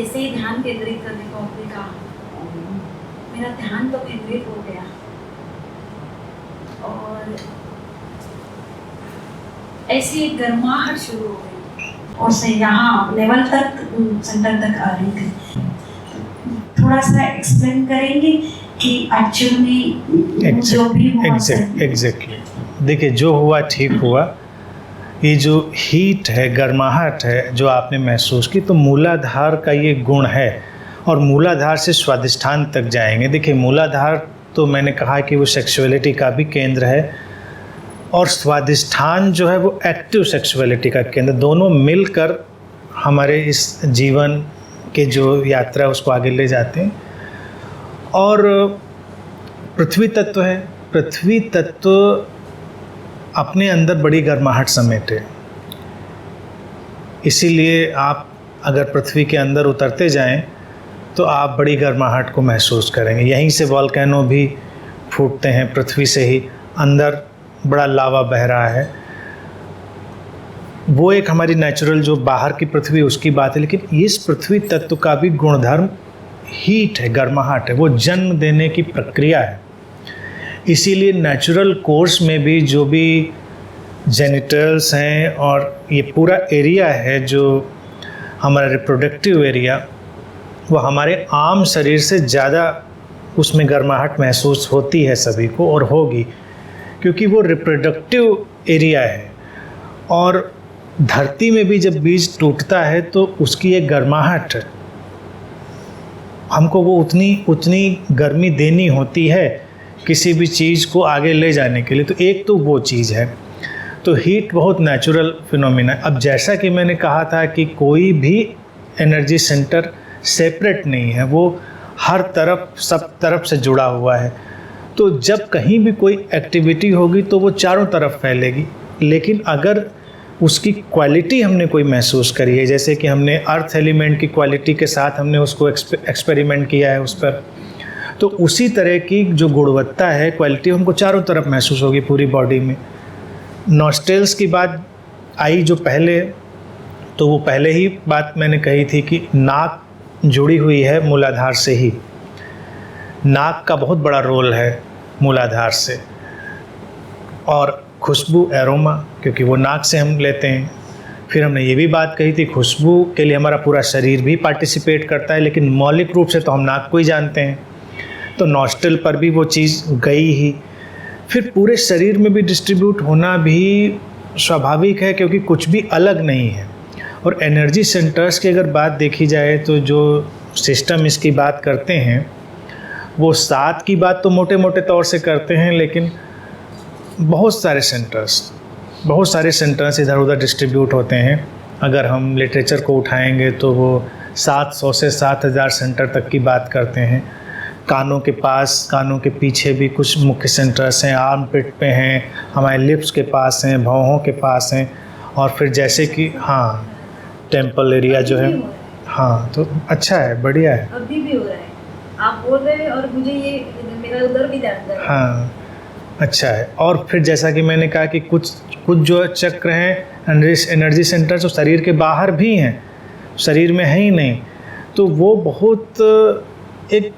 जैसे ही ध्यान केंद्रित करने को आपने कहा, मेरा ध्यान तो केंद्रित हो गया और ऐसी एक गर्माहट शुरू हो गई और से यहाँ लेवल तक सेंटर तक आ रही थी। थोड़ा सा एक्सप्लेन करेंगे कि एक्चुअली जो भी हुआ। एग्जैक्टली देखिए, जो हुआ ठीक हुआ। ये जो हीट है, गर्माहट है जो आपने महसूस की, तो मूलाधार का ये गुण है और मूलाधार से स्वादिष्ठान तक जाएंगे। देखिए, मूलाधार तो मैंने कहा कि वो सेक्सुअलिटी का भी केंद्र है और स्वादिष्ठान जो है वो एक्टिव सेक्सुअलिटी का केंद्र। दोनों मिलकर हमारे इस जीवन के जो यात्रा है उसको आगे ले जाते हैं। और पृथ्वी तत्व है, पृथ्वी तत्व अपने अंदर बड़ी गर्माहट समेटे, इसीलिए आप अगर पृथ्वी के अंदर उतरते जाएं तो आप बड़ी गर्माहट को महसूस करेंगे। यहीं से वॉल्केनो भी फूटते हैं, पृथ्वी से ही अंदर बड़ा लावा बह रहा है। वो एक हमारी नेचुरल जो बाहर की पृथ्वी उसकी बात है, लेकिन इस पृथ्वी तत्व का भी गुणधर्म हीट है, गर्माहट है, वो जन्म देने की प्रक्रिया है। इसीलिए नेचुरल कोर्स में भी जो भी जेनिटल्स हैं और ये पूरा एरिया है जो हमारा रिप्रोडक्टिव एरिया, वो हमारे आम शरीर से ज़्यादा उसमें गर्माहट महसूस होती है सभी को और होगी, क्योंकि वो रिप्रोडक्टिव एरिया है। और धरती में भी जब बीज टूटता है तो उसकी एक गर्माहट है, हमको वो उतनी गर्मी देनी होती है किसी भी चीज़ को आगे ले जाने के लिए। तो एक तो वो चीज़ है, तो हीट बहुत नेचुरल फिनोमिना है। अब जैसा कि मैंने कहा था कि कोई भी एनर्जी सेंटर सेपरेट नहीं है, वो हर तरफ सब तरफ से जुड़ा हुआ है। तो जब कहीं भी कोई एक्टिविटी होगी तो वो चारों तरफ फैलेगी, लेकिन अगर उसकी क्वालिटी हमने कोई महसूस करी है, जैसे कि हमने अर्थ एलिमेंट की क्वालिटी के साथ हमने उसको एक्सपेरिमेंट किया है उस पर, तो उसी तरह की जो गुणवत्ता है, क्वालिटी हमको चारों तरफ महसूस होगी पूरी बॉडी में। नॉस्ट्रेल्स की बात आई जो पहले, तो वो पहले ही बात मैंने कही थी कि नाक जुड़ी हुई है मूलाधार से ही। नाक का बहुत बड़ा रोल है मूलाधार से, और खुशबू, एरोमा, क्योंकि वो नाक से हम लेते हैं। फिर हमने ये भी बात कही थी खुशबू के लिए हमारा पूरा शरीर भी पार्टिसिपेट करता है, लेकिन मौलिक रूप से तो हम नाक को ही जानते हैं। तो नॉस्ट्रल पर भी वो चीज़ गई ही। फिर पूरे शरीर में भी डिस्ट्रीब्यूट होना भी स्वाभाविक है, क्योंकि कुछ भी अलग नहीं है। और एनर्जी सेंटर्स की अगर बात देखी जाए तो जो सिस्टम इसकी बात करते हैं वो 7 की बात तो मोटे मोटे तौर से करते हैं, लेकिन बहुत सारे सेंटर्स इधर उधर डिस्ट्रीब्यूट होते हैं। अगर हम लिटरेचर को उठाएंगे तो वो 700 से 7000 सेंटर तक की बात करते हैं। कानों के पास, कानों के पीछे भी कुछ मुख्य सेंटर्स हैं, आर्म पिट पे हैं, हमारे लिप्स के पास हैं, भौहों के पास हैं, और फिर जैसे कि हाँ टेम्पल एरिया जो है, हाँ तो अच्छा है, बढ़िया है। अभी भी हो रहा है, आप बोल रहे हैं और मुझे ये मेरा उधर भी दर्द है। हाँ अच्छा है। और फिर जैसा कि मैंने कहा कि कुछ जो चक्र हैं एनर्जी सेंटर जो शरीर के बाहर भी हैं, शरीर में है ही नहीं, तो वो बहुत एक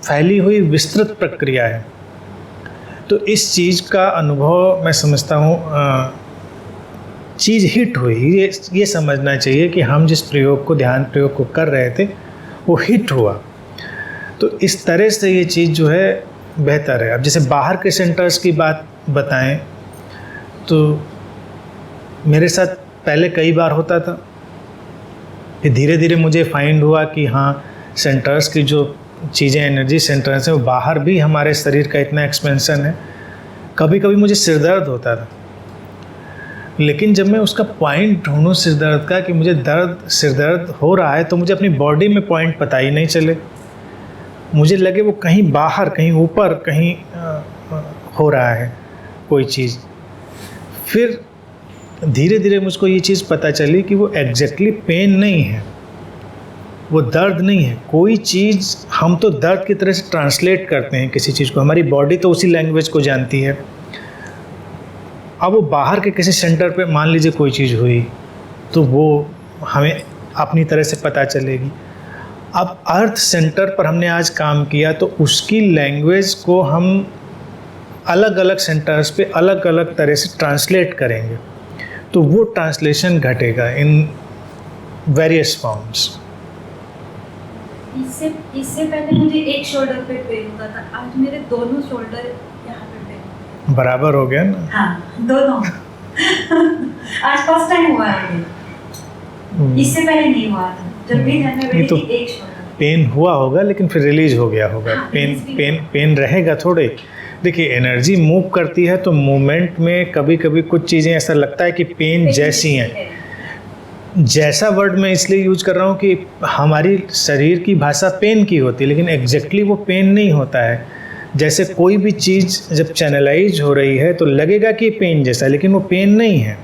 फैली हुई विस्तृत प्रक्रिया है। तो इस चीज़ का अनुभव मैं समझता हूँ, चीज़ हिट हुई, ये समझना चाहिए कि हम जिस प्रयोग को, ध्यान प्रयोग को कर रहे थे वो हिट हुआ। तो इस तरह से ये चीज़ जो है बेहतर है। अब जैसे बाहर के सेंटर्स की बात बताएं तो मेरे साथ पहले कई बार होता था, फिर धीरे धीरे मुझे फाइंड हुआ कि हाँ सेंटर्स की जो चीज़ें, एनर्जी सेंटर्स हैं, वो बाहर भी हमारे शरीर का इतना एक्सपेंशन है। कभी कभी मुझे सिरदर्द होता था, लेकिन जब मैं उसका पॉइंट ढूंढूं सिरदर्द का कि मुझे सिरदर्द हो रहा है, तो मुझे अपनी बॉडी में पॉइंट पता ही नहीं चले। मुझे लगे वो कहीं बाहर, कहीं ऊपर, कहीं हो रहा है कोई चीज़। फिर धीरे धीरे मुझको ये चीज़ पता चली कि वो एग्जैक्टली पेन नहीं है, वो दर्द नहीं है। कोई चीज़ हम तो दर्द की तरह से ट्रांसलेट करते हैं किसी चीज़ को, हमारी बॉडी तो उसी लैंग्वेज को जानती है। अब वो बाहर के किसी सेंटर पे मान लीजिए कोई चीज़ हुई, तो वो हमें अपनी तरह से पता चलेगी। अब अर्थ सेंटर पर हमने आज काम किया तो उसकी लैंग्वेज को हम अलग अलग सेंटर्स पे अलग अलग तरह से ट्रांसलेट करेंगे, तो वो ट्रांसलेशन घटेगा इन वेरियस फॉर्म्स। इससे पहले मुझे एक शोल्डर पे पेन होता था, आज मेरे दोनों शोल्डर यहाँ पे पेन बराबर हो गया ना? हाँ, दोनों। आज फर्स्ट टाइम हुआ है ये, इससे पहले नहीं हुआ था। जब भी घर में बैठी तो थी एक शोल्डर पेन हुआ होगा लेकिन फिर रिलीज हो गया होगा। हाँ, पेन रहेगा थोड़े। देखिए एनर्जी मूव करती है तो मूवमेंट में कभी कभी कुछ चीज़ें ऐसा लगता है कि पेन जैसी हैं। जैसा वर्ड मैं इसलिए यूज कर रहा हूँ कि हमारी शरीर की भाषा पेन की होती है, लेकिन एग्जैक्टली वो पेन नहीं होता है। जैसे कोई भी चीज़ जब चैनलाइज हो रही है तो लगेगा कि पेन जैसा है, लेकिन वो पेन नहीं है।